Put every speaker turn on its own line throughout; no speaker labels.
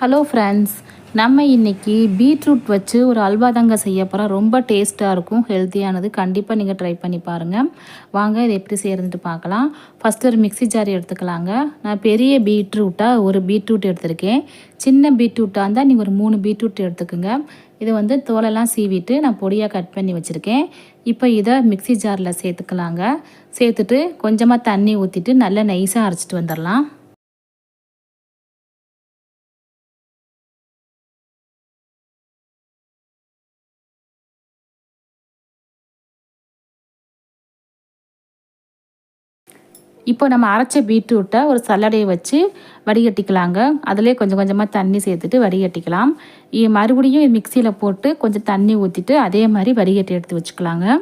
Hello friends, நம்ம இன்றைக்கி beetroot வச்சு ஒரு அல்வா தாங்க செய்ய போகிறோம். ரொம்ப டேஸ்ட்டாக இருக்கும், ஹெல்த்தியானது. கண்டிப்பாக நீங்கள் ட்ரை பண்ணி பாருங்கள். வாங்க இதை எப்படி செய்கிறதுன்ட்டு பார்க்கலாம். ஃபஸ்ட்டு ஒரு மிக்ஸி ஜார் எடுத்துக்கலாங்க. நான் பெரிய பீட்ரூட்டாக ஒரு பீட்ரூட் எடுத்திருக்கேன். சின்ன பீட்ரூட்டாக இருந்தால் நீங்கள் ஒரு 3 பீட்ரூட் எடுத்துக்கோங்க. இது வந்து தோலெல்லாம் சீவிட்டு நான் பொடியாக கட் பண்ணி வச்சுருக்கேன். இப்போ இதை மிக்ஸி ஜாரில் சேர்த்துக்கலாங்க. சேர்த்துட்டு கொஞ்சமாக தண்ணி ஊற்றிட்டு நல்லா நைஸாக அரைச்சிட்டு வந்துடலாம். இப்போ நம்ம அரைச்ச பீட்ரூட்டை ஒரு சல்லடையை வச்சு வடிகட்டிக்கலாங்க. அதிலே கொஞ்சம் கொஞ்சமாக தண்ணி சேர்த்துட்டு வடிகட்டிக்கலாம். மறுபடியும் மிக்சியில் போட்டு கொஞ்சம் தண்ணி ஊற்றிட்டு அதே மாதிரி வடிகட்டி எடுத்து வச்சுக்கலாங்க.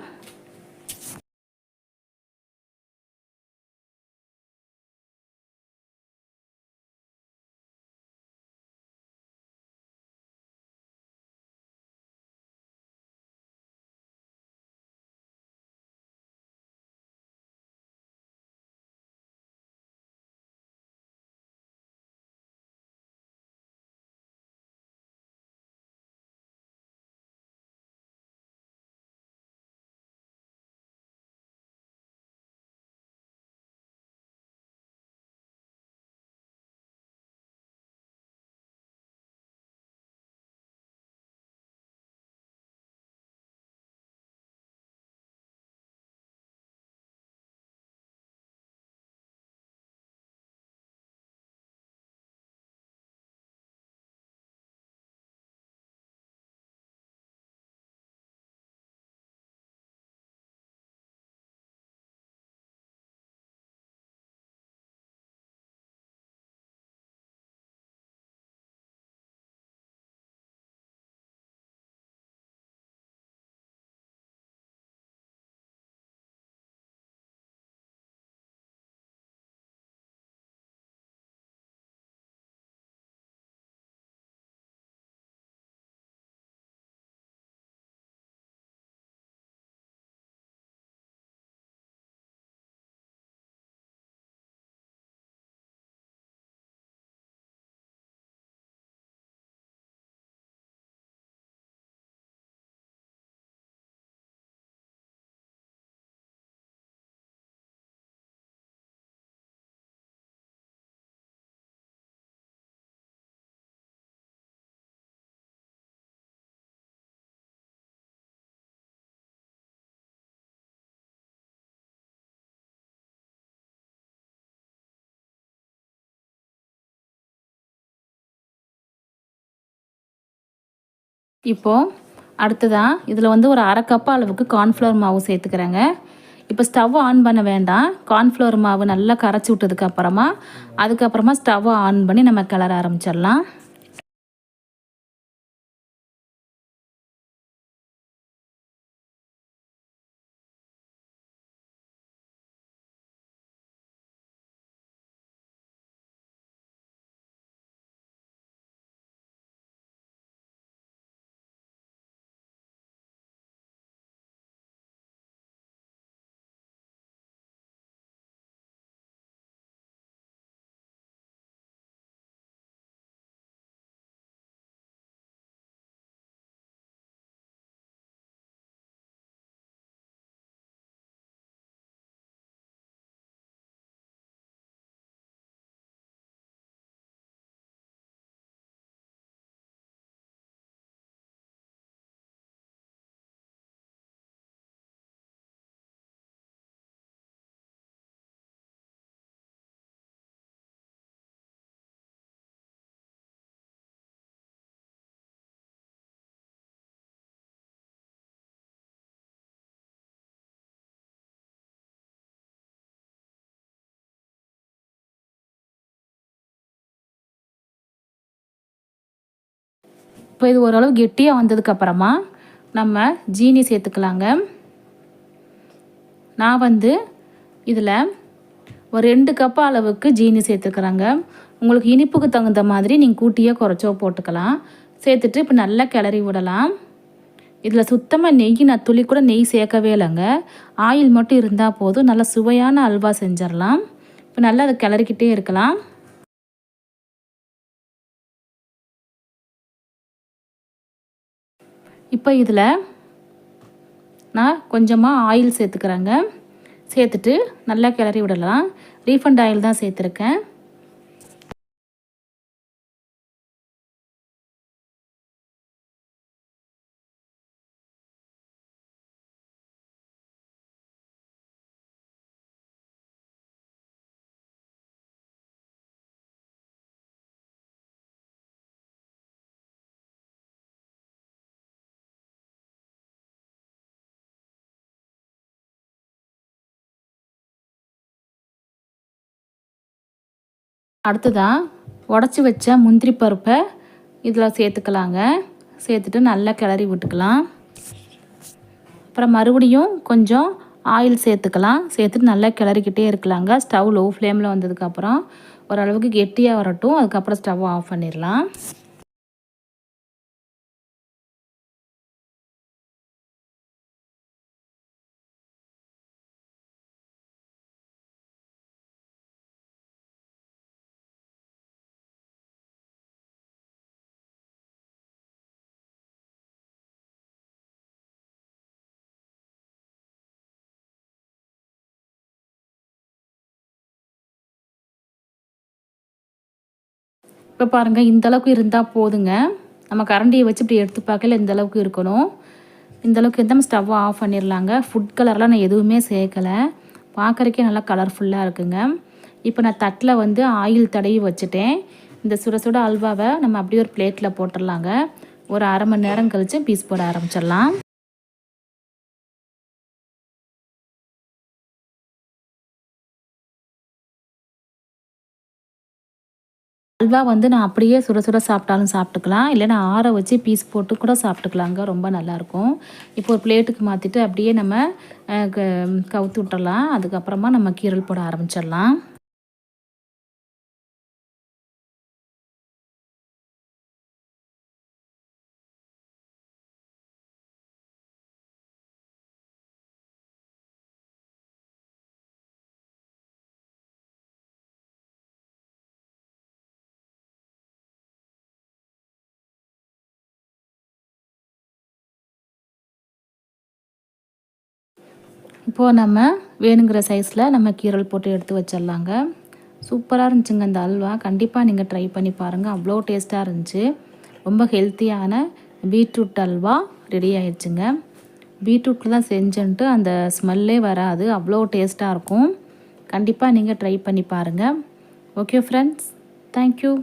இப்போது அடுத்ததாக இதில் வந்து ஒரு 1/2 கப் அளவுக்கு கார்ன்ஃப்ளவர் மாவு சேர்த்துக்கிறேங்க. இப்போ ஸ்டவ் ஆன் பண்ண வேண்டாம். கார்ன்ஃப்ளவர் மாவு நல்லா கரைச்சி விட்டதுக்கப்புறமா அதுக்கப்புறமா ஸ்டவ் ஆன் பண்ணி நம்ம கிளற ஆரம்பிச்சிடலாம். இப்போ இது ஓரளவு கெட்டியாக வந்ததுக்கப்புறமா நம்ம ஜீனி சேர்த்துக்கலாங்க. நான் வந்து இதில் ஒரு 2 கப் அளவுக்கு ஜீனி சேர்த்துக்கிறேங்க. உங்களுக்கு இனிப்புக்கு தகுந்த மாதிரி நீங்கள் கூட்டியோ குறைச்சோ போட்டுக்கலாம். சேர்த்துட்டு இப்போ நல்லா கிளறி விடலாம். இதில் சுத்தமாக நெய் நான் துளி கூட நெய் சேர்க்கவே இல்லைங்க. ஆயில் மட்டும் இருந்தால் போதும். நல்லா சுவையான அல்வா செஞ்சிடலாம். இப்போ நல்லா அதை கிளறிக்கிட்டே இருக்கலாம். இப்போ இதில் நான் கொஞ்சமாக ஆயில் சேர்த்துக்கிறேங்க. சேர்த்துட்டு நல்லா கிளறி விடலாம். ரீஃபண்ட் ஆயில் தான் சேர்த்துருக்கேன். அடுத்ததாக உடச்சி வச்ச முந்திரி பருப்பை இதில் சேர்த்துக்கலாங்க. சேர்த்துட்டு நல்லா கிளறி விட்டுக்கலாம். அப்புறம் மறுபடியும் கொஞ்சம் ஆயில் சேர்த்துக்கலாம். சேர்த்துட்டு நல்லா கிளறிக்கிட்டே இருக்கலாங்க. ஸ்டவ் லோ ஃப்ளேமில் வந்ததுக்கப்புறம் ஓரளவுக்கு கெட்டியாக வரட்டும். அதுக்கப்புறம் ஸ்டவ் ஆஃப் பண்ணிடலாம். இப்போ பாருங்கள், இந்தளவுக்கு இருந்தால் போதுங்க. நம்ம கரண்டியை வச்சு இப்படி எடுத்து பார்க்கல இந்தளவுக்கு இருக்கணும். இந்தளவுக்கு இருந்தால் நம்ம ஸ்டவ்வை ஆஃப் பண்ணிடலாங்க. ஃபுட் கலர்லாம் நான் எதுவுமே சேர்க்கலை. பார்க்குறக்கே நல்லா கலர்ஃபுல்லாக இருக்குங்க. இப்போ நான் தட்டில் வந்து ஆயில் தடவி வச்சுட்டேன். இந்த சுட சுட அல்வாவை நம்ம அப்படியே ஒரு பிளேட்டில் போட்டுடலாங்க. ஒரு அரை மணி நேரம் கழித்து பீஸ் போட ஆரம்பிச்சிடலாம். அல்வா வந்து நான் அப்படியே சுட சுட சாப்பிட்டாலும் சாப்பிட்டுக்கலாம். இல்லைன்னா ஆற வச்சு பீஸ் போட்டு கூட சாப்பிட்டுக்கலாங்க. ரொம்ப நல்லாயிருக்கும். இப்போ ஒரு பிளேட்டுக்கு மாற்றிட்டு அப்படியே நம்ம கவுத்து விட்டுறலாம். அதுக்கப்புறமா நம்ம கீரல் போட ஆரம்பிச்சிடலாம். இப்போது நம்ம வேணுங்கிற சைஸில் நம்ம கீரல் போட்டு எடுத்து வச்சிடலாங்க. சூப்பராக இருந்துச்சுங்க இந்த அல்வா. கண்டிப்பாக நீங்கள் ட்ரை பண்ணி பாருங்கள். அவ்வளோ டேஸ்ட்டாக இருந்துச்சு. ரொம்ப ஹெல்த்தியான பீட்ரூட் அல்வா ரெடி ஆயிடுச்சுங்க. பீட்ரூட்டில் தான் செஞ்சுன்ட்டு அந்த ஸ்மெல்லே வராது. அவ்வளோ டேஸ்ட்டாக இருக்கும். கண்டிப்பாக நீங்கள் ட்ரை பண்ணி பாருங்கள். Okay friends, thank you.